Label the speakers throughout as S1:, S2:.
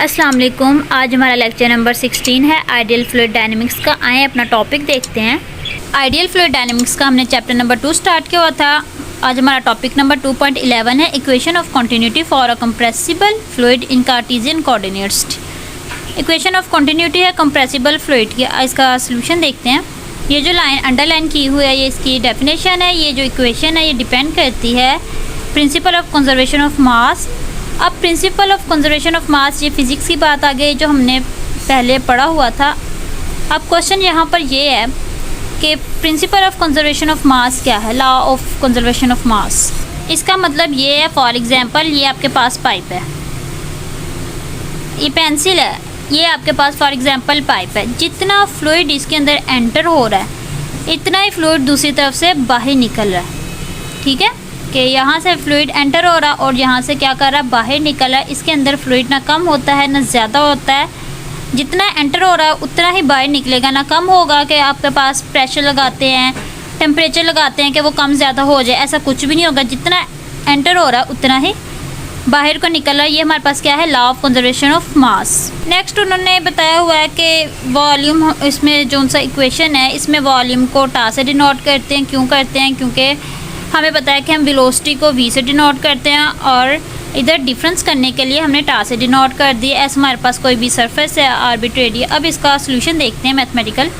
S1: अस्सलाम वालेकुम। आज हमारा लेक्चर नंबर 16 है आइडियल फ्लूइड डायनेमिक्स का। आए अपना टॉपिक देखते हैं। आइडियल फ्लूइड डायनेमिक्स का हमने चैप्टर नंबर 2 स्टार्ट किया हुआ था। आज हमारा टॉपिक नंबर 2.11 है equation of continuity for a compressible fluid in Cartesian coordinates. Equation of continuity है कंप्रेसिबल फ्लूइड की। इसका सोल्यूशन देखते हैं। ये जो लाइन अंडरलाइन की हुई है ये इसकी डेफिनेशन है। ये जो इक्वेशन है ये डिपेंड करती है principle of conservation of mass. अब principle of conservation of mass ये फिज़िक्स की बात आ गई जो हमने पहले पढ़ा हुआ था। अब क्वेश्चन यहाँ पर ये है कि प्रिंसिपल ऑफ कंजर्वेशन ऑफ मास क्या है, लॉ ऑफ कंजर्वेशन ऑफ मास। इसका मतलब ये है, फॉर एग्जांपल ये आपके पास पाइप है, ये पेंसिल है, ये आपके पास फॉर एग्जांपल पाइप है। जितना फ्लूइड इसके अंदर एंटर हो रहा है इतना ही फ्लूइड दूसरी तरफ से बाहर निकल रहा है। ठीक है कि यहाँ से फ्लूइड एंटर हो रहा और यहाँ से क्या कर रहा है, बाहर निकल रहा है। इसके अंदर फ्लूइड ना कम होता है ना ज़्यादा होता है। जितना एंटर हो रहा है उतना ही बाहर निकलेगा। ना कम होगा कि आपके पास प्रेशर लगाते हैं, टेम्परेचर लगाते हैं कि वो कम ज़्यादा हो जाए, ऐसा कुछ भी नहीं होगा। जितना एंटर हो रहा है उतना ही बाहर को निकल रहा है। ये हमारे पास क्या है, law of conservation of mass. Next उन्होंने बताया हुआ है कि वॉल्यूम, इसमें जो सा इक्वेशन है इसमें वॉल्यूम को टा से डिनोट करते हैं। क्यों करते हैं? क्योंकि हमें पता है कि हम वेलोसिटी को v से डिनोट करते हैं और इधर डिफरेंस करने के लिए हमने टा से डिनोट कर दी। ऐसे हमारे पास कोई भी सरफेस है आर्बिट्रेरी। अब इसका सोल्यूशन देखते हैं मैथमेटिकल।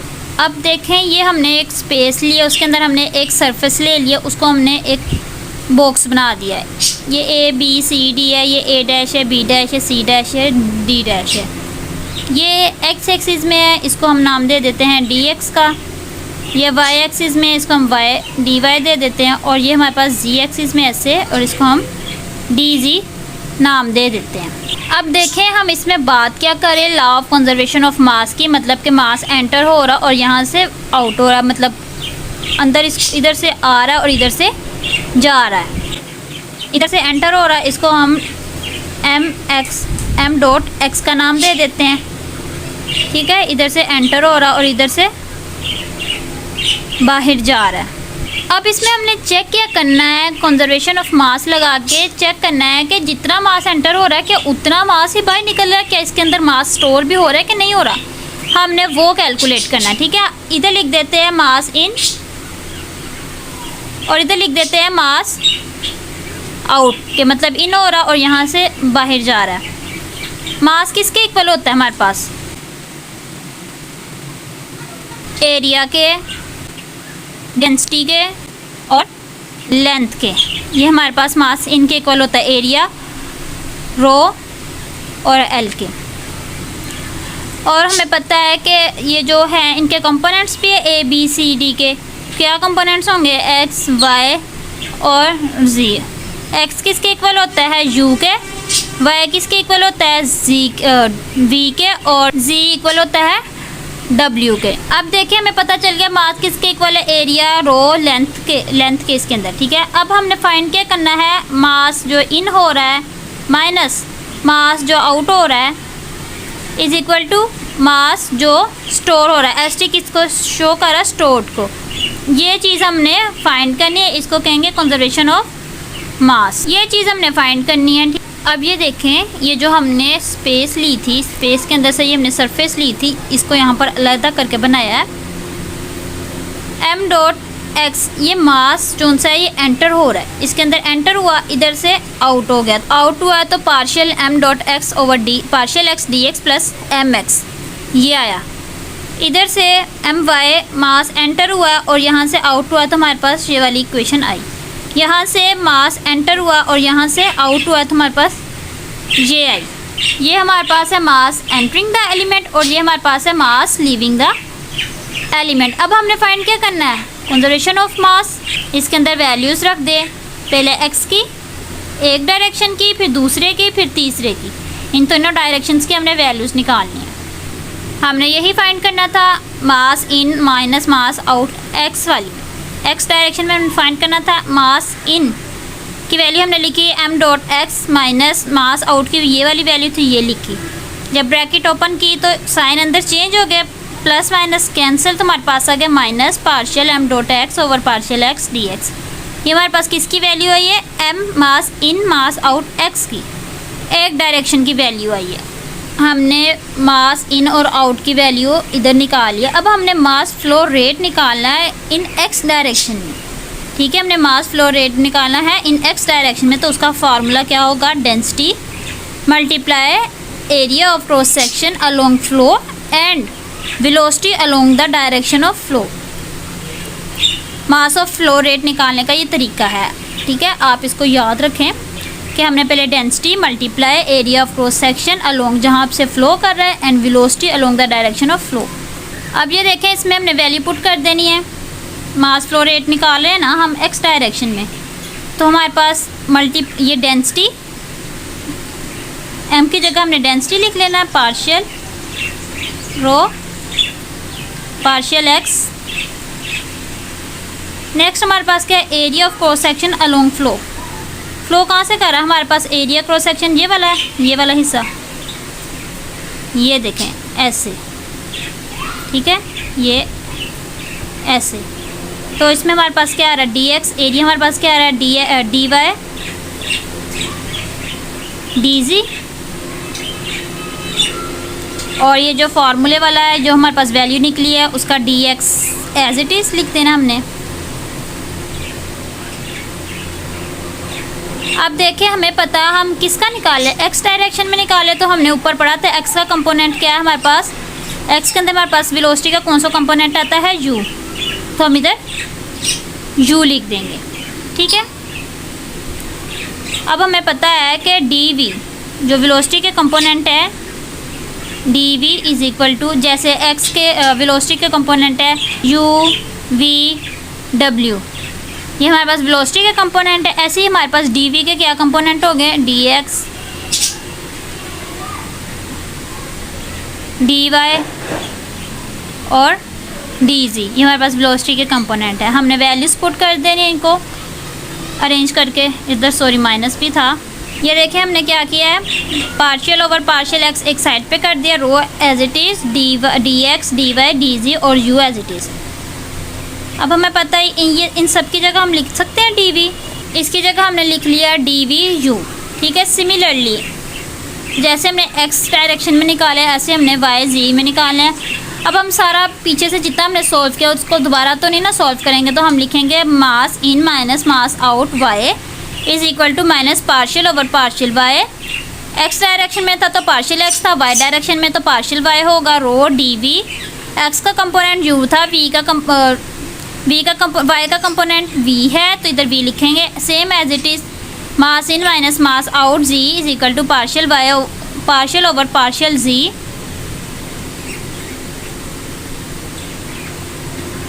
S1: अब देखें, ये हमने एक स्पेस लिया, उसके अंदर हमने एक सरफेस ले लिया, उसको हमने एक बॉक्स बना दिया है। ये ए बी सी डी है, ये ए डैश है, बी डैश है, सी डैश है, डी डैश है। ये एक्स एक्सिस में है, इसको हम नाम दे देते हैं डी एक्स का। ये वाई एक्सिस में, इसको हम वाई डी वाई दे देते हैं। और ये हमारे पास जी एक्सिस में ऐसे, और इसको हम डी जी नाम दे देते हैं। अब देखें हम इसमें बात क्या करें, लॉ ऑफ कंजर्वेशन ऑफ मास की। मतलब कि मास एंटर हो रहा और यहाँ से आउट हो रहा, मतलब अंदर इधर से आ रहा है और इधर से जा रहा है। इधर से एंटर हो रहा है, इसको हम एम डॉट एक्स का नाम दे देते हैं। ठीक है, इधर से एंटर हो रहा और इधर से बाहर जा रहा है। अब इसमें हमने चेक क्या करना है, कंजर्वेशन ऑफ मास लगा के चेक करना है कि जितना मास एंटर हो रहा है क्या उतना मास ही बाहर निकल रहा है, क्या इसके अंदर मास स्टोर भी हो रहा है कि नहीं हो रहा। हमने वो कैलकुलेट करना है। ठीक है, इधर लिख देते हैं मास इन और इधर लिख देते हैं मास आउट, के मतलब इन हो रहा और यहाँ से बाहर जा रहा है। मास किसके इक्वल होता है हमारे पास, एरिया के, डेंसिटी के और लेंथ के। ये हमारे पास मास इनके इक्वल होता है, एरिया, रो और एल के। और हमें पता है कि ये जो है इनके कंपोनेंट्स भी है ए बी सी डी के। क्या कंपोनेंट्स होंगे, एक्स वाई और जी। एक्स किसके इक्वल होता है, यू के। वाई किसके इक्वल होता है, जी वी के। और जी इक्वल होता है W के। अब देखिए हमें पता चल गया मास किसके इक्वल है, एरिया, रो, लेंथ के इसके अंदर। ठीक है, अब हमने फाइंड क्या करना है, मास जो इन हो रहा है माइनस मास जो आउट हो रहा है इज इक्वल टू मास जो स्टोर हो रहा है। एस टी किसको शो कर रहा है, स्टोर्ड को। ये चीज़ हमने फाइंड करनी है, इसको कहेंगे कंजर्वेशन ऑफ मास। ये चीज़ हमने फाइंड करनी है। अब ये देखें, ये जो हमने स्पेस ली थी, स्पेस के अंदर से ये हमने सरफेस ली थी, इसको यहाँ पर अलग करके बनाया है। एम डॉट एक्स, ये मास जो सा है ये एंटर हो रहा है, इसके अंदर एंटर हुआ, इधर से आउट हो गया। आउट हुआ तो partial M dot X over D, partial X D X plus M X ये आया। इधर से एम वाई मास एंटर हुआ और यहाँ से आउट हुआ तो हमारे पास ये वाली इक्वेशन आई। यहाँ से मास एंटर हुआ और यहाँ से आउट हुआ तो हमारे पास ये आई। ये हमारे पास है मास एंटरिंग द एलिमेंट और ये हमारे पास है मास लीविंग द एलिमेंट। अब हमने फाइंड क्या करना है, कंजर्वेशन ऑफ मास। इसके अंदर वैल्यूज़ रख दे, पहले एक्स की एक डायरेक्शन की, फिर दूसरे की, फिर तीसरे की। इन दोनों डायरेक्शंस की हमने वैल्यूज़ निकालनी है। हमने यही फाइंड करना था, मास in minus mass out. X वाली एक्स डायरेक्शन में हमने फाइंड करना था, मास इन की वैल्यू हमने लिखी M dot X minus mass out की ये वाली वैल्यू थी, ये लिखी। जब ब्रैकेट ओपन की तो साइन अंदर चेंज हो गया, प्लस माइनस कैंसिल, तो हमारे पास आ गया minus partial M dot X over partial X D X. ये हमारे पास किसकी वैल्यू आई है, M mass in mass out X की, एक डायरेक्शन की वैल्यू आई है। हमने मास इन और आउट की वैल्यू इधर निकाल लिया। अब हमने मास फ्लो रेट निकालना है इन एक्स डायरेक्शन में। ठीक है, हमने मास फ्लो रेट निकालना है इन एक्स डायरेक्शन में, तो उसका फार्मूला क्या होगा, density multiply area of cross section along flow and velocity along the direction of flow. Mass of flow rate निकालने का ये तरीका है। ठीक है, आप इसको याद रखें कि हमने पहले density multiply area of cross section along जहाँ से फ्लो कर रहा है and velocity along the direction of flow. अब ये देखें, इसमें हमने वैल्यू पुट कर देनी है। मास फ्लो रेट निकाल रहे हैं ना हम एक्स डायरेक्शन में, तो हमारे पास ये डेंसिटी एम की जगह हमने डेंसिटी लिख लेना है, पार्शियल रो पार्शियल एक्स। नेक्स्ट हमारे पास क्या है, area of cross section along flow. Flow कहाँ से कर रहा है, हमारे पास एरिया क्रॉस सेक्शन ये वाला है, ये वाला हिस्सा, ये देखें ऐसे। ठीक है, ये ऐसे, तो इसमें हमारे पास क्या आ रहा है, डी एक्स। एरिया हमारे पास क्या आ रहा है, डी वाई डी जी। और ये जो फार्मूले वाला है, जो हमारे पास वैल्यू निकली है, उसका D X as it is लिख देना हमने। अब देखें, हमें पता है हम किसका निकाले, एक्स डायरेक्शन में निकाले, तो हमने ऊपर पढ़ा था एक्स का कंपोनेंट क्या है हमारे पास, एक्स के अंदर हमारे पास वेलोसिटी का कौन सा कंपोनेंट आता है, यू, तो हम इधर यू लिख देंगे। ठीक है, अब हमें पता है कि डी वी जो वेलोसिटी के कंपोनेंट है, D V is equal to, जैसे एक्स के वेलोसिटी के कंपोनेंट है यू वी डब्ल्यू, ये हमारे पास वेलोसिटी के कंपोनेंट है, ऐसे ही हमारे पास डी वी के क्या कंपोनेंट हो गए, डी एक्स डी वाई और डी जी, ये हमारे पास वेलोसिटी के कंपोनेंट है। हमने वैल्यूज पुट कर देनी है इनको अरेंज करके, इधर सॉरी माइनस भी था। ये देखें हमने क्या किया है, पार्शियल ओवर पार्शियल एक्स एक साइड पे कर दिया, rho as it is, d x d y d z और यू एज इट इज़। अब हमें पता है इन सब की जगह हम लिख सकते हैं डी वी, इसकी जगह हमने लिख लिया डी वी यू। ठीक है, सिमिलरली जैसे हमने एक्स डायरेक्शन में निकाले ऐसे हमने वाई जी में निकाले हैं। अब हम सारा पीछे से जितना हमने सॉल्व किया उसको दोबारा तो नहीं ना सॉल्व करेंगे, तो हम लिखेंगे mass in minus mass out y is equal to minus partial over partial y. X direction में था तो पार्शियल एक्स था, वाई डायरेक्शन में तो पार्शियल वाई होगा, रो डी वी। एक्स का कंपोनेंट यू था, वाई का कंपोनेंट वी है, तो इधर वी लिखेंगे same as it is, mass in minus mass out z is equal to partial y partial over partial z,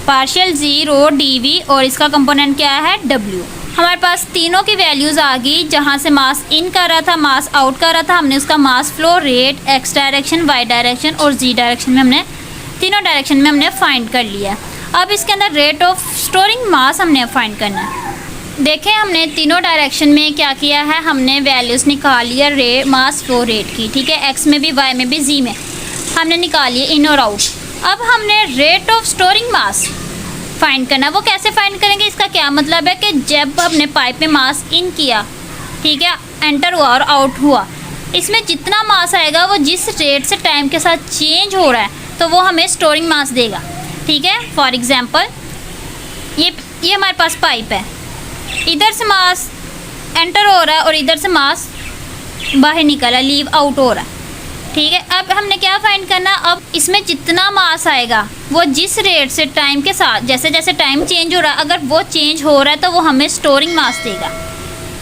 S1: partial Z row d we और इसका component क्या है, डब्ल्यू। हमारे पास तीनों की वैल्यूज़ आ गई, जहाँ से मास इन कर रहा था मास आउट कर रहा था, हमने उसका mass flow rate X direction Y direction और जी डायरेक्शन में हमने तीनों डायरेक्शन में हमने फाइंड कर लिया। अब इसके अंदर रेट ऑफ स्टोरिंग मास हमने फाइंड करना है। देखें हमने तीनों डायरेक्शन में क्या किया है, हमने वैल्यूज़ निकाल लिया मास फ्लो रेट की। ठीक है, एक्स में भी वाई में भी जी में हमने निकाल लिया इन और आउट। अब हमने rate of storing mass find करना। वो कैसे फाइंड करेंगे, इसका क्या मतलब है कि जब हमने पाइप में मास इन किया, ठीक है, एंटर हुआ और आउट हुआ, इसमें जितना मास आएगा वो जिस रेट से टाइम के साथ चेंज हो रहा है तो वो हमें स्टोरिंग मास देगा। ठीक है, फॉर एग्जांपल ये हमारे पास पाइप है, इधर से मास एंटर हो रहा है और इधर से मास बाहर निकल रहा है, लीव आउट हो रहा है। ठीक है, अब हमने क्या फाइंड करना, अब इसमें जितना मास आएगा वो जिस रेट से टाइम के साथ जैसे जैसे टाइम चेंज हो रहा है, अगर वो चेंज हो रहा है तो वो हमें स्टोरिंग मास देगा।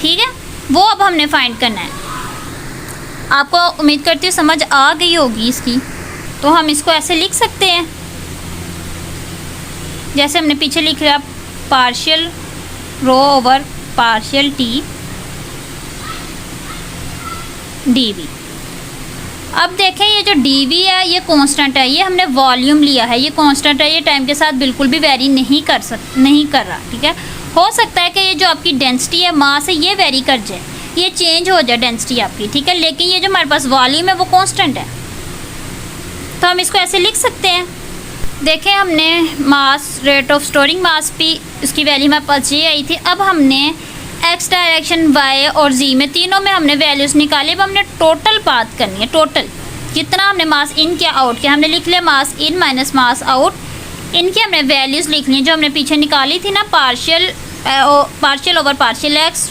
S1: ठीक है, वो अब हमने फाइंड करना है। आपको उम्मीद करती हूँ समझ आ गई होगी इसकी, तो हम इसको ऐसे लिख सकते हैं जैसे हमने पीछे लिख लिया, partial rho over partial T D V. अब देखें ये जो डी वी है ये कांस्टेंट है, ये हमने वॉल्यूम लिया है, ये कांस्टेंट है, ये टाइम के साथ बिल्कुल भी वेरी नहीं कर रहा। ठीक है, हो सकता है कि ये जो आपकी डेंसिटी है मास है ये वेरी कर जाए, ये चेंज हो जाए डेंसिटी आपकी। ठीक है, लेकिन ये जो हमारे पास वॉल्यूम है वो कांस्टेंट है, तो हम इसको ऐसे लिख सकते हैं। देखें हमने मास रेट ऑफ स्टोरिंग मास भी उसकी वैल्यू हमारे पास ये आई थी। अब हमने एक्स डायरेक्शन वाई और जी में तीनों में हमने वैल्यूज़ निकाली। अब हमने टोटल बात करनी है, टोटल कितना हमने मास इन किया आउट किया, हमने लिख लिया मास इन माइनस मास आउट। इनकी हमने वैल्यूज़ लिख ली जो हमने पीछे निकाली थी ना, partial over partial X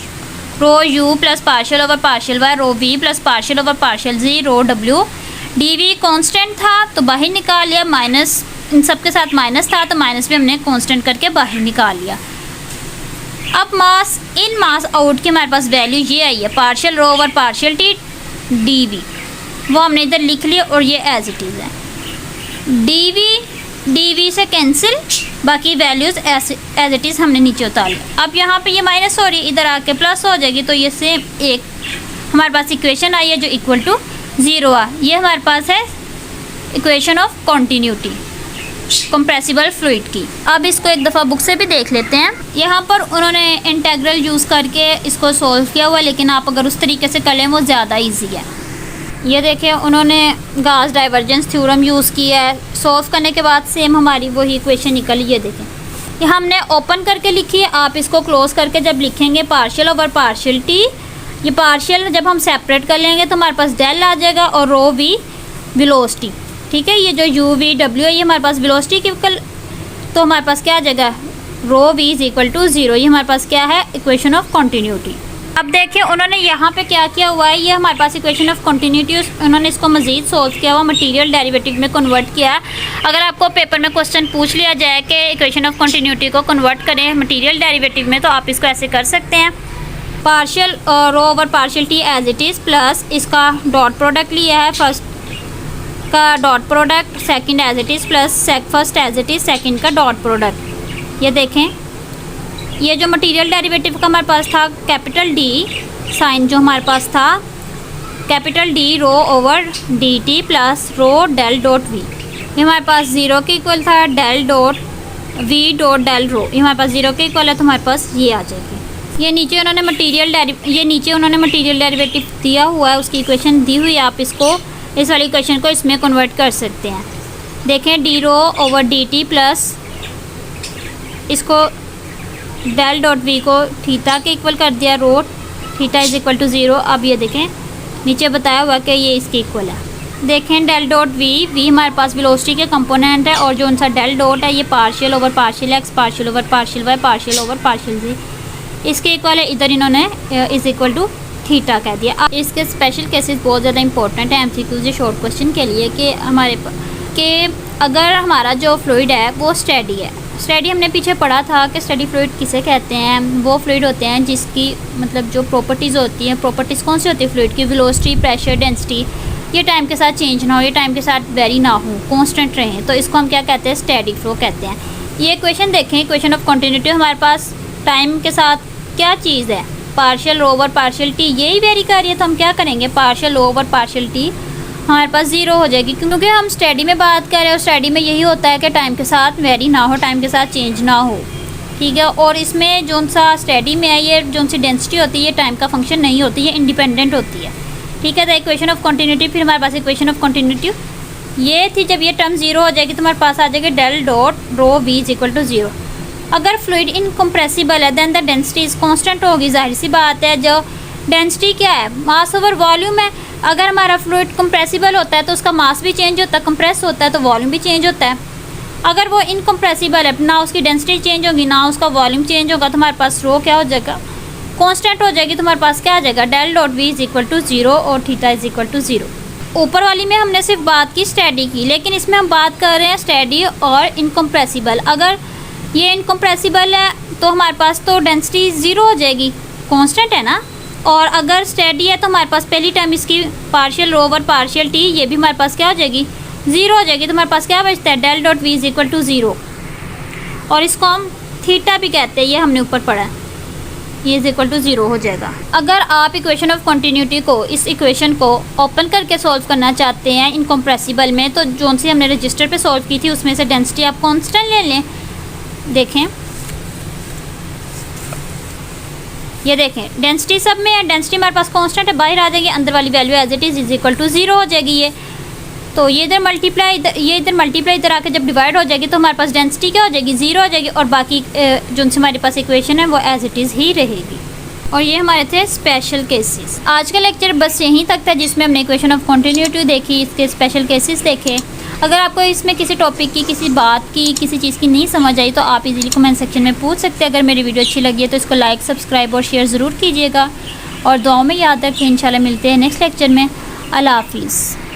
S1: rho U plus partial over partial Y rho V plus partial over partial Z rho W. D V constant था तो बाहर निकाल लिया, माइनस इन सब के साथ माइनस था तो माइनस भी हमने कॉन्स्टेंट करके बाहर निकाल लिया। अब मास इन मास आउट की हमारे पास वैल्यू ये आई है, partial rho over partial T D V, वो हमने इधर लिख लिया और ये एज इट इज़ है। डी वी से कैंसिल, बाकी वैल्यूज़ एज इट इज़ हमने नीचे उतार लिया। अब यहाँ पे ये माइनस हो रही, इधर आके प्लस हो जाएगी, तो ये सेम एक हमारे पास इक्वेशन आई है जो इक्वल टू 0 आ। ये हमारे पास है equation of continuity compressible fluid की। अब इसको एक दफ़ा बुक से भी देख लेते हैं। यहाँ पर उन्होंने इंटेग्रल यूज़ करके इसको सोल्व किया हुआ है, लेकिन आप अगर उस तरीके से कर लें वो ज़्यादा ईजी है। ये देखें, उन्होंने गाउस डाइवर्जेंस थ्योरम यूज़ किया है, सोल्व करने के बाद सेम हमारी वही इक्वेशन निकली। ये देखें, ये हमने ओपन करके लिखी है, आप इसको क्लोज करके जब लिखेंगे पार्शियल ओवर पार्शियल टी, ये पार्शियल जब हम सेपरेट कर लेंगे तो हमारे पास डेल आ जाएगा और रो वी वेलोसिटी, ठीक है। ये जो यू वी डब्ल्यू है ये हमारे पास वेलोसिटी की इक्वल, तो हमारे पास क्या आ जाएगा, रो वी इज इक्वल टू 0। ये हमारे पास क्या है, इक्वेशन ऑफ कॉन्टीन्यूटी। अब देखिए उन्होंने यहाँ पे क्या किया हुआ है, ये हमारे पास इक्वेशन ऑफ कॉन्टीन्यूटी, उन्होंने इसको मजीद सोल्व किया हुआ, मटेरियल डेरिवेटिव में कन्वर्ट किया है। अगर आपको पेपर में क्वेश्चन पूछ लिया जाए कि इक्वेशन ऑफ कॉन्टीन्यूटी को कन्वर्ट करें मटेरियल डेरिवेटिव में, तो आप इसको ऐसे कर सकते हैं, partial rho over partial T as it is plus इसका डॉट प्रोडक्ट लिया है, फर्स्ट का dot product second as it is plus first as it is second का डॉट प्रोडक्ट। ये देखें, ये जो मटेरियल डेरिवेटिव का हमारे पास था कैपिटल डी साइन, जो हमारे पास था capital D rho over D T plus rho del dot V, ये हमारे पास 0 के इक्वल था, del dot V dot del rho, ये हमारे पास 0 के इक्वल है, तो हमारे पास ये आ जाएगी। ये नीचे उन्होंने मटेरियल डेरिवेटिव दिया हुआ है, उसकी इक्वेशन दी हुई है, आप इसको इस वाली इक्वेशन को इसमें कन्वर्ट कर सकते हैं। देखें, D rho over D T plus इसको डेल डॉट वी को थीटा के इक्वल कर दिया, रो थीटा इज इक्वल टू 0। अब ये देखें नीचे बताया हुआ कि ये इसके इक्वल है। देखें डेल डॉट वी हमारे पास वेलोसिटी के कंपोनेंट है, और जो उनका डेल डॉट है ये partial over partial x partial over partial y partial over partial z इसके इक्वल है। इधर इन्होंने इज इक्वल टू थीटा कह दिया। अब इसके स्पेशल केसेस बहुत ज़्यादा इंपॉर्टेंट है एमसीक्यूज ये शॉर्ट क्वेश्चन के लिए, कि अगर हमारा जो फ्लूइड है वो स्टेडी है। स्टेडी हमने पीछे पढ़ा था कि स्टेडी फ्लूइड किसे कहते हैं, वो फ्लूइड होते हैं जिसकी मतलब जो प्रॉपर्टीज़ होती हैं, प्रॉपर्टीज़ कौन सी होती है फ्लूइड की, वेलोसिटी प्रेशर डेंसिटी, ये टाइम के साथ चेंज ना हो, ये टाइम के साथ वेरी ना हो, कांस्टेंट रहें, तो इसको हम क्या कहते हैं, स्टेडी फ्लो कहते हैं। ये इक्वेशन देखें, इक्वेशन ऑफ कॉन्टीन्यूटी, हमारे पास टाइम के साथ क्या चीज़ है, पार्शियल ओवर पार्शियल टी, यही वेरी कर रही है, तो हम क्या करेंगे, पार्शियल ओवर पार्शियल टी हमारे पास 0 हो जाएगी, क्योंकि हम स्टडी में बात कर रहे हैं और स्टडी में यही होता है कि टाइम के साथ वेरी ना हो, टाइम के साथ चेंज ना हो, ठीक है। और इसमें जो सा स्टडी में है ये जो सी डेंसिटी होती है ये टाइम का फंक्शन नहीं होती, ये इंडिपेंडेंट होती है, ठीक है। तो इक्वेशन ऑफ कॉन्टीन्यूटी, फिर हमारे पास इक्वेशन ऑफ कॉन्टीन्यूटी ये थी, जब ये टर्म 0 हो जाएगी तो हमारे पास आ जाएगी del dot rho V is equal to 0। अगर फ्लूइड इनकम्प्रेसिबल है then the density is constant होगी, जाहिर सी बात है। जो डेंसिटी क्या है, मास ओवर वॉल्यूम है। अगर हमारा फ्लूइड कंप्रेसिबल होता है तो उसका मास भी चेंज होता है, कंप्रेस होता है तो वॉल्यूम भी चेंज होता है। अगर वो इनकम्प्रेसिबल है, ना उसकी डेंसिटी चेंज होगी ना उसका वॉल्यूम चेंज होगा, तो हमारे पास रो क्या हो जाएगा, कांस्टेंट हो जाएगी। तो हमारे पास क्या आ जाएगा, del dot V is equal to 0 और थीटा इज इक्वल टू 0। ऊपर वाली में हमने सिर्फ बात की स्टेडी की, लेकिन इसमें हम बात कर रहे हैं स्टेडी और इनकम्प्रेसिबल। अगर ये इनकम्प्रेसिबल है तो हमारे पास तो डेंसिटी 0 हो जाएगी, कांस्टेंट है ना। और अगर स्टेडी है तो हमारे पास पहली टाइम इसकी partial rho over partial T, ये भी हमारे पास क्या हो जाएगी, 0 हो जाएगी। तो हमारे पास क्या बचता है, del dot V is equal to 0, और इसको हम थीटा भी कहते हैं, ये हमने ऊपर पढ़ा है, ये इज इक्वल टू 0 हो जाएगा। अगर आप इक्वेशन ऑफ कॉन्टीन्यूटी को, इस इक्वेशन को ओपन करके सॉल्व करना चाहते हैं इनकम्प्रेसिबल में, तो जो सी हमने रजिस्टर पे सॉल्व की थी उसमें से डेंसिटी आप कांस्टेंट ले लें। देखें, ये देखें डेंसिटी सब में है, डेंसिटी हमारे पास कांस्टेंट है, बाहर आ जाएगी, अंदर वाली value as it is equal to 0 हो जाएगी। ये तो ये इधर मल्टीप्लाई, ये इधर मल्टीप्लाई इधर आके जब डिवाइड हो जाएगी तो हमारे पास डेंसिटी क्या हो जाएगी, 0 हो जाएगी, और बाकी जो से हमारे पास इक्वेशन है वो एज इट इज़ ही रहेगी। और ये हमारे थे स्पेशल केसेस। आज का लेक्चर बस यहीं तक था, जिसमें हमने इक्वेशन ऑफ कॉन्टिन्यूटी देखी, इसके स्पेशल केसेस देखे। अगर आपको इसमें किसी टॉपिक की, किसी बात की, किसी चीज़ की नहीं समझ आई तो आप इजीली कमेंट सेक्शन में पूछ सकते हैं। अगर मेरी वीडियो अच्छी लगी है तो इसको लाइक, सब्सक्राइब और शेयर ज़रूर कीजिएगा और दुआओं में याद रखें। इंशाल्लाह मिलते हैं नेक्स्ट लेक्चर में। अल्लाह हाफिज़।